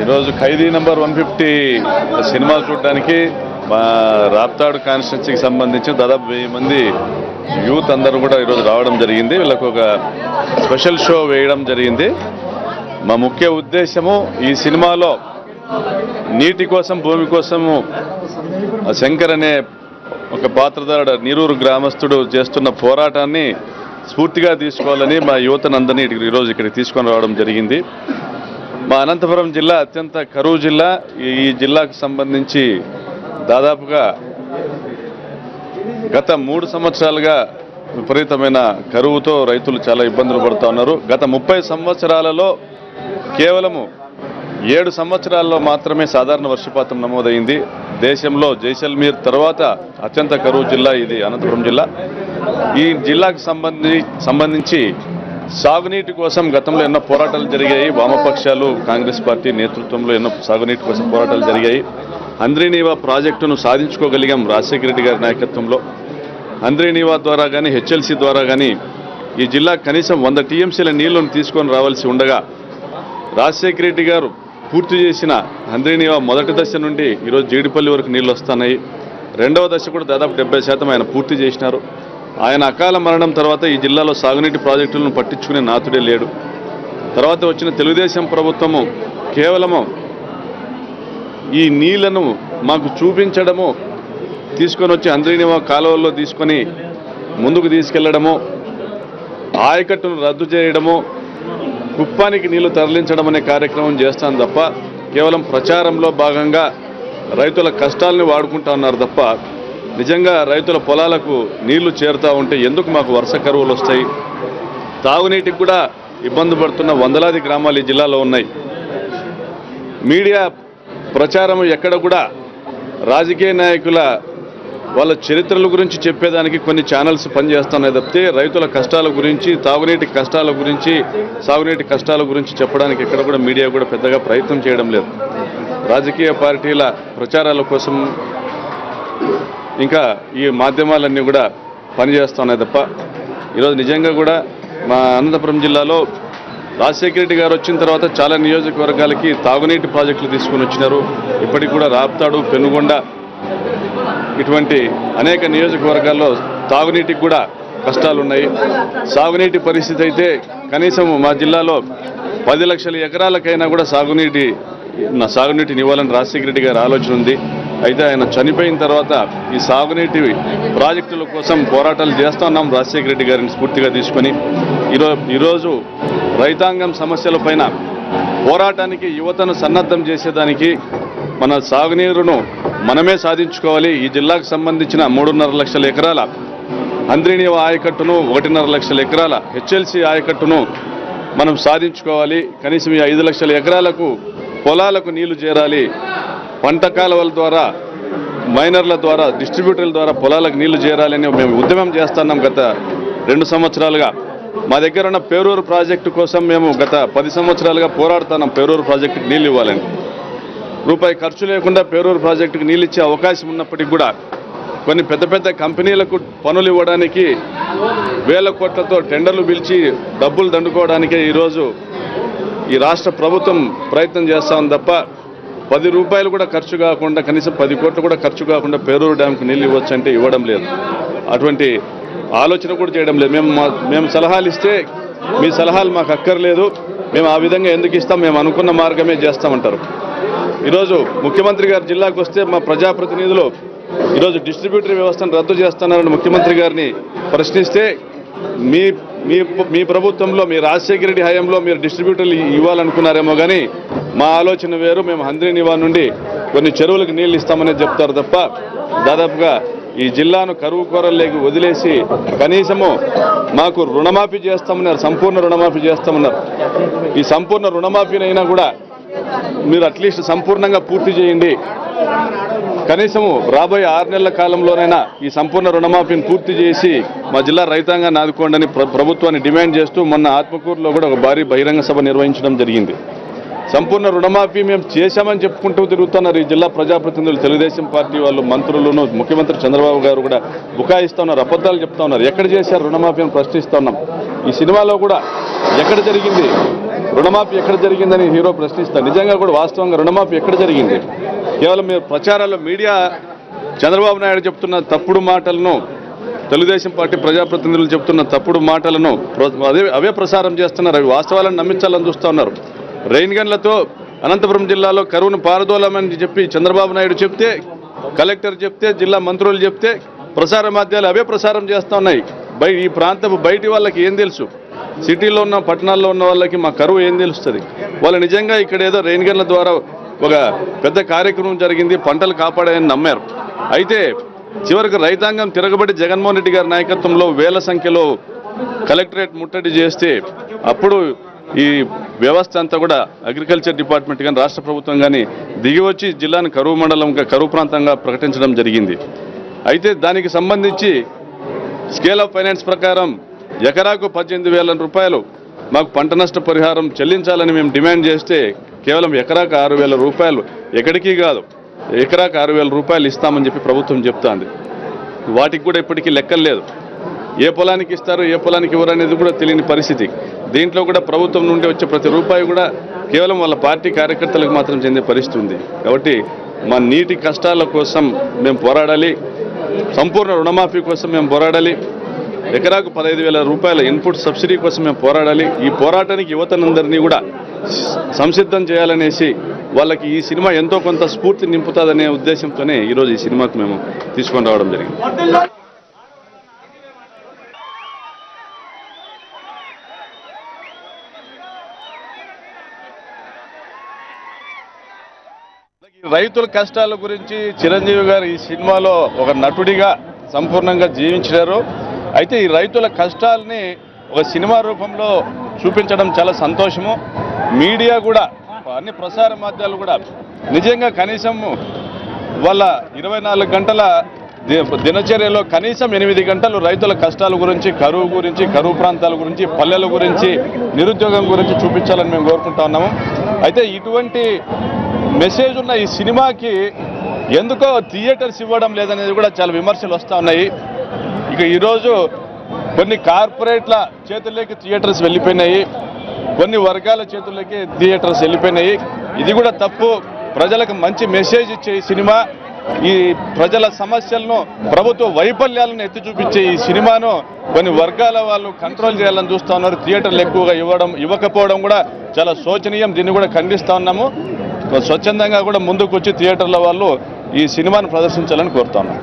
ఈరోజు ఖైదీ number 150 cinema చూడడానికి మా రాప్తాడు కాన్స్టిట్యున్సీకి సంబంధించి దాదాపు 1000 మంది యూత్ అందరూ కూడా ఈరోజు రావడం జరిగింది. వీళ్ళకు ఒక స్పెషల్ షో వేయడం జరిగింది. మా ముఖ్య ఉద్దేశము ఈ సినిమాలో నీటి కోసం భూమి కోసము శంకర్ అనే ఒక పాత్రధారుడు నీరూరు గ్రామస్తుడు చేస్తున్న పోరాటాన్ని స్ఫూర్తిగా తీసుకోవాలని మా యువతనందరినీ ఈరోజు ఇక్కడికి తీసుకొని రావడం జరిగింది. మా అనంతపురం జిల్లా అత్యంత కరువు జిల్లా. ఈ జిల్లాకు సంబంధించి దాదాపుగా గత 3 సంవత్సరాలుగా విపరీతమైన కరువుతో రైతులు చాలా ఇబ్బందులు పడుతూ ఉన్నారు. గత 30 సంవత్సరాలలో కేవలము 7 సంవత్సరాల్లో మాత్రమే సాధారణ వర్షపాతం నమోదైంది. దేశంలో జైసల్మీర్ తర్వాత అత్యంత కరువు జిల్లా ఇది అనంతపురం జిల్లా. ఈ జిల్లాకు సంబంధించి సాగునీటి కోసం గతంలో ఎన్నో పోరాటాలు జరిగాయి. వామపక్షాలు కాంగ్రెస్ పార్టీ నేతృత్వంలో ఎన్నో సాగునీటి కోసం పోరాటాలు జరిగాయి. హంద్రీనీవా ప్రాజెక్టును సాధించుకోగలిగాం రాజశేఖర రెడ్డి గారి నాయకత్వంలో. హంద్రీనీవా ద్వారా కానీ హెచ్ఎల్సీ ద్వారా కానీ ఈ జిల్లా కనీసం 100 టీఎంసీల నీళ్లను తీసుకొని రావాల్సి ఉండగా రాజశేఖర రెడ్డి గారు పూర్తి చేసిన హంద్రీనీవా మొదటి దశ నుండి ఈరోజు జీడిపల్లి వరకు నీళ్లు వస్తున్నాయి. రెండవ దశ కూడా దాదాపు 70% ఆయన పూర్తి చేసినారు. ఆయన అకాల మరణం తర్వాత ఈ జిల్లాలో సాగునీటి ప్రాజెక్టులను పట్టించుకునే నాతుడే లేడు. తర్వాత వచ్చిన తెలుగుదేశం ప్రభుత్వము కేవలము ఈ నీళ్లను మాకు చూపించడము, తీసుకొని వచ్చి హంద్రీనీవా కాలువల్లో తీసుకొని ముందుకు తీసుకెళ్లడము, ఆయకట్టును రద్దు చేయడము, కుప్పానికి నీళ్లు తరలించడం అనే కార్యక్రమం చేస్తాను తప్ప కేవలం ప్రచారంలో భాగంగా రైతుల కష్టాలని వాడుకుంటా ఉన్నారు తప్ప నిజంగా రైతుల పొలాలకు నీళ్లు చేరుతూ ఉంటే ఎందుకు మాకు వర్ష కరువులు వస్తాయి? తాగునీటికి కూడా ఇబ్బంది పడుతున్న వందలాది గ్రామాలు ఈ జిల్లాలో ఉన్నాయి. మీడియా ప్రచారం ఎక్కడ కూడా రాజకీయ నాయకుల వాళ్ళ చరిత్రల గురించి చెప్పేదానికి కొన్ని ఛానల్స్ పనిచేస్తున్నాయి తప్పితే రైతుల కష్టాల గురించి, తాగునీటి కష్టాల గురించి, సాగునీటి కష్టాల గురించి చెప్పడానికి ఎక్కడ కూడా మీడియా కూడా పెద్దగా ప్రయత్నం చేయడం లేదు. రాజకీయ పార్టీల ప్రచారాల కోసం ఇంకా ఈ మాధ్యమాలన్నీ కూడా పనిచేస్తున్నాయి తప్ప ఈరోజు నిజంగా కూడా మా అనంతపురం జిల్లాలో రాజశేఖర రెడ్డి గారు వచ్చిన తర్వాత చాలా నియోజకవర్గాలకి తాగునీటి ప్రాజెక్టులు తీసుకుని వచ్చినారు. ఇప్పటికి కూడా రాప్తాడు, పెనుగొండ ఇటువంటి అనేక నియోజకవర్గాల్లో తాగునీటికి కూడా కష్టాలు ఉన్నాయి. సాగునీటి పరిస్థితి అయితే కనీసం మా జిల్లాలో 10 లక్షల ఎకరాలకైనా కూడా సాగునీటిని ఇవ్వాలని రాజశేఖర రెడ్డి గారి ఆలోచన ఉంది. అయితే ఆయన చనిపోయిన తర్వాత ఈ సాగునీటి ప్రాజెక్టుల కోసం పోరాటాలు చేస్తున్నాం రాజశేఖర రెడ్డి గారిని స్ఫూర్తిగా తీసుకొని. ఈరోజు రైతాంగం సమస్యలపైన పోరాటానికి యువతను సన్నద్ధం చేసేదానికి మన సాగునీరును మనమే సాధించుకోవాలి. ఈ జిల్లాకు సంబంధించిన 3.5 లక్షల ఎకరాల హంద్రీనీవా ఆయకట్టును, 1.5 లక్షల ఎకరాల హెచ్ఎల్సీ ఆయకట్టును మనం సాధించుకోవాలి. కనీసం ఈ 5 లక్షల ఎకరాలకు పొలాలకు నీళ్లు చేరాలి. పంట కాలువల ద్వారా, మైనర్ల ద్వారా, డిస్ట్రిబ్యూటర్ల ద్వారా పొలాలకు నీళ్లు చేరాలని మేము ఉద్యమం చేస్తున్నాం గత 2 సంవత్సరాలుగా. మా దగ్గర ఉన్న పేరూరు ప్రాజెక్టు కోసం మేము గత 10 సంవత్సరాలుగా పోరాడుతున్నాం. పేరూరు ప్రాజెక్టుకి నీళ్ళు ఇవ్వాలని. రూపాయి ఖర్చు లేకుండా పేరూరు ప్రాజెక్టుకి నీళ్ళు ఇచ్చే అవకాశం ఉన్నప్పటికీ కూడా కొన్ని పెద్ద పెద్ద కంపెనీలకు పనులు ఇవ్వడానికి వేల కోట్లతో టెండర్లు పిలిచి డబ్బులు దండుకోవడానికే ఈరోజు ఈ రాష్ట్ర ప్రభుత్వం ప్రయత్నం చేస్తాం తప్ప 10 రూపాయలు కూడా ఖర్చు కాకుండా, కనీసం 10 కోట్లు కూడా ఖర్చు కాకుండా పేరూరు డ్యాంకు నీళ్ళు ఇవ్వచ్చు అంటే ఇవ్వడం లేదు. అటువంటి ఆలోచన కూడా చేయడం లేదు. మేము సలహాలు ఇస్తే మీ సలహాలు మాకు అక్కర్లేదు, మేము ఆ విధంగా ఎందుకు ఇస్తాం, మేము అనుకున్న మార్గమే చేస్తామంటారు. ఈరోజు ముఖ్యమంత్రి గారు జిల్లాకు వస్తే మా ప్రజాప్రతినిధులు ఈరోజు డిస్ట్రిబ్యూటరీ వ్యవస్థను రద్దు చేస్తున్నారని ముఖ్యమంత్రి గారిని ప్రశ్నిస్తే మీ ప్రభుత్వంలో, మీ రాజశేఖర రెడ్డి హయాంలో మీరు డిస్ట్రిబ్యూటర్లు ఇవ్వాలనుకున్నారేమో కానీ మా ఆలోచన వేరు. మేము హంద్రీనీవా నుండి కొన్ని చెరువులకు నీళ్ళు ఇస్తామని చెప్తారు తప్ప దాదాపుగా ఈ జిల్లాను కరువు కోరలేకి వదిలేసి కనీసము మాకు రుణమాఫీ చేస్తామన్నారు, సంపూర్ణ రుణమాఫీ చేస్తామన్నారు. ఈ సంపూర్ణ రుణమాఫీనైనా కూడా మీరు అట్లీస్ట్ సంపూర్ణంగా పూర్తి చేయండి. కనీసము రాబోయే 6 నెలల కాలంలోనైనా ఈ సంపూర్ణ రుణమాఫీని పూర్తి చేసి మా జిల్లా రైతాంగాన్ని ఆదుకోండి అని ప్రభుత్వాన్ని డిమాండ్ చేస్తూ మొన్న ఆత్మకూరులో కూడా ఒక భారీ బహిరంగ సభ నిర్వహించడం జరిగింది. సంపూర్ణ రుణమాఫీ మేము చేశామని చెప్పుకుంటూ తిరుగుతున్నారు ఈ జిల్లా ప్రజాప్రతినిధులు, తెలుగుదేశం పార్టీ వాళ్ళు, మంత్రులను, ముఖ్యమంత్రి చంద్రబాబు గారు కూడా బుకాయిస్తూ ఉన్నారు, అబద్ధాలు చెప్తా ఉన్నారు. ఎక్కడ చేశారు రుణమాఫీ అని ప్రశ్నిస్తూ ఉన్నాం. ఈ సినిమాలో కూడా ఎక్కడ జరిగింది రుణమాఫీ, ఎక్కడ జరిగిందని హీరో ప్రశ్నిస్తారు. నిజంగా కూడా వాస్తవంగా రుణమాఫీ ఎక్కడ జరిగింది? కేవలం మీరు ప్రచారాల్లో మీడియా చంద్రబాబు నాయుడు చెప్తున్న తప్పుడు మాటలను, తెలుగుదేశం పార్టీ ప్రజాప్రతినిధులు చెప్తున్న తప్పుడు మాటలను అవే ప్రసారం చేస్తున్నారు. అవి వాస్తవాలను నమ్మించాలని చూస్తూ ఉన్నారు. రెయిన్ గన్లతో అనంతపురం జిల్లాలో కరువును పారదోలమని చెప్పి చంద్రబాబు నాయుడు చెప్తే, కలెక్టర్ చెప్తే, జిల్లా మంత్రులు చెప్తే ప్రసార మాధ్యమాలు అవే ప్రసారం చేస్తూ ఉన్నాయి. ఈ ప్రాంతపు బయటి వాళ్ళకి ఏం తెలుసు? సిటీలో ఉన్న, పట్టణాల్లో ఉన్న వాళ్ళకి మా కరువు ఏం తెలుస్తుంది? వాళ్ళు నిజంగా ఇక్కడ ఏదో రెయిన్ గన్ల ద్వారా ఒక పెద్ద కార్యక్రమం జరిగింది, పంటలు కాపాడాయని నమ్మారు. అయితే చివరికి రైతాంగం తిరగబడి జగన్మోహన్ రెడ్డి గారి నాయకత్వంలో వేల సంఖ్యలో కలెక్టరేట్ ముట్టడి చేస్తే అప్పుడు ఈ వ్యవస్థ అంతా కూడా అగ్రికల్చర్ డిపార్ట్మెంట్ కానీ రాష్ట్ర ప్రభుత్వం కానీ దిగివచ్చి జిల్లాను కరువు మండలంగా, కరువు ప్రాంతంగా ప్రకటించడం జరిగింది. అయితే దానికి సంబంధించి స్కేల్ ఆఫ్ ఫైనాన్స్ ప్రకారం ఎకరాకు 18,000 రూపాయలు మాకు పంట నష్ట పరిహారం చెల్లించాలని మేము డిమాండ్ చేస్తే కేవలం ఎకరాకు 6,000 రూపాయలు, ఎక్కడికి కాదు ఎకరాకు 6,000 రూపాయలు ఇస్తామని చెప్పి ప్రభుత్వం చెప్తాంది. వాటికి కూడా ఇప్పటికీ లెక్కలు లేదు. ఏ పొలానికి ఇస్తారు, ఏ పొలానికి ఇవ్వరు అనేది కూడా తెలియని పరిస్థితి. దీంట్లో కూడా ప్రభుత్వం నుండి వచ్చే ప్రతి రూపాయి కూడా కేవలం వాళ్ళ పార్టీ కార్యకర్తలకు మాత్రం చెందే పరిస్థితి ఉంది. కాబట్టి మా నీటి కష్టాల కోసం మేము పోరాడాలి, సంపూర్ణ రుణమాఫీ కోసం మేము పోరాడాలి, ఎకరాకు 15,000 రూపాయల ఇన్పుట్ సబ్సిడీ కోసం మేము పోరాడాలి. ఈ పోరాటానికి యువతనందరినీ కూడా సంసిద్ధం చేయాలనేసి వాళ్ళకి ఈ సినిమా ఎంతో కొంత స్ఫూర్తి నింపుతుందనే ఉద్దేశంతోనే ఈరోజు ఈ సినిమాకు మేము తీసుకొని రావడం జరిగింది. రైతుల కష్టాల గురించి చిరంజీవి గారు ఈ సినిమాలో ఒక నటుడిగా సంపూర్ణంగా జీవించారు. అయితే ఈ రైతుల కష్టాలని ఒక సినిమా రూపంలో చూపించడం చాలా సంతోషము. మీడియా కూడా, అన్ని ప్రసార మాధ్యమాలు కూడా నిజంగా కనీసం వాళ్ళ 24 గంటల దినచర్యలో కనీసం 8 గంటలు రైతుల కష్టాల గురించి, కరువు గురించి, కరువు ప్రాంతాల గురించి, పల్లెల గురించి, నిరుద్యోగం గురించి చూపించాలని మేము కోరుకుంటా ఉన్నాము. అయితే ఇటువంటి మెసేజ్ ఉన్న ఈ సినిమాకి ఎందుకో థియేటర్స్ ఇవ్వడం లేదనేది కూడా చాలా విమర్శలు వస్తూ ఉన్నాయి. ఇక ఈరోజు కొన్ని కార్పొరేట్ల చేతుల్లోకి థియేటర్స్ వెళ్ళిపోయినాయి, కొన్ని వర్గాల చేతుల్లోకి థియేటర్స్ వెళ్ళిపోయినాయి. ఇది కూడా తప్పు. ప్రజలకు మంచి మెసేజ్ ఇచ్చే ఈ సినిమా, ఈ ప్రజల సమస్యలను, ప్రభుత్వ వైఫల్యాలను ఎత్తి చూపించే ఈ సినిమాను కొన్ని వర్గాల వాళ్ళు కంట్రోల్ చేయాలని చూస్తూ ఉన్నారు. థియేటర్లు ఎక్కువగా ఇవ్వకపోవడం కూడా చాలా శోచనీయం. దీన్ని కూడా ఖండిస్తూ ఉన్నాము. స్వచ్ఛందంగా కూడా ముందుకు వచ్చి థియేటర్ల వాళ్ళు ఈ సినిమాను ప్రదర్శించాలని కోరుతా ఉన్నాం.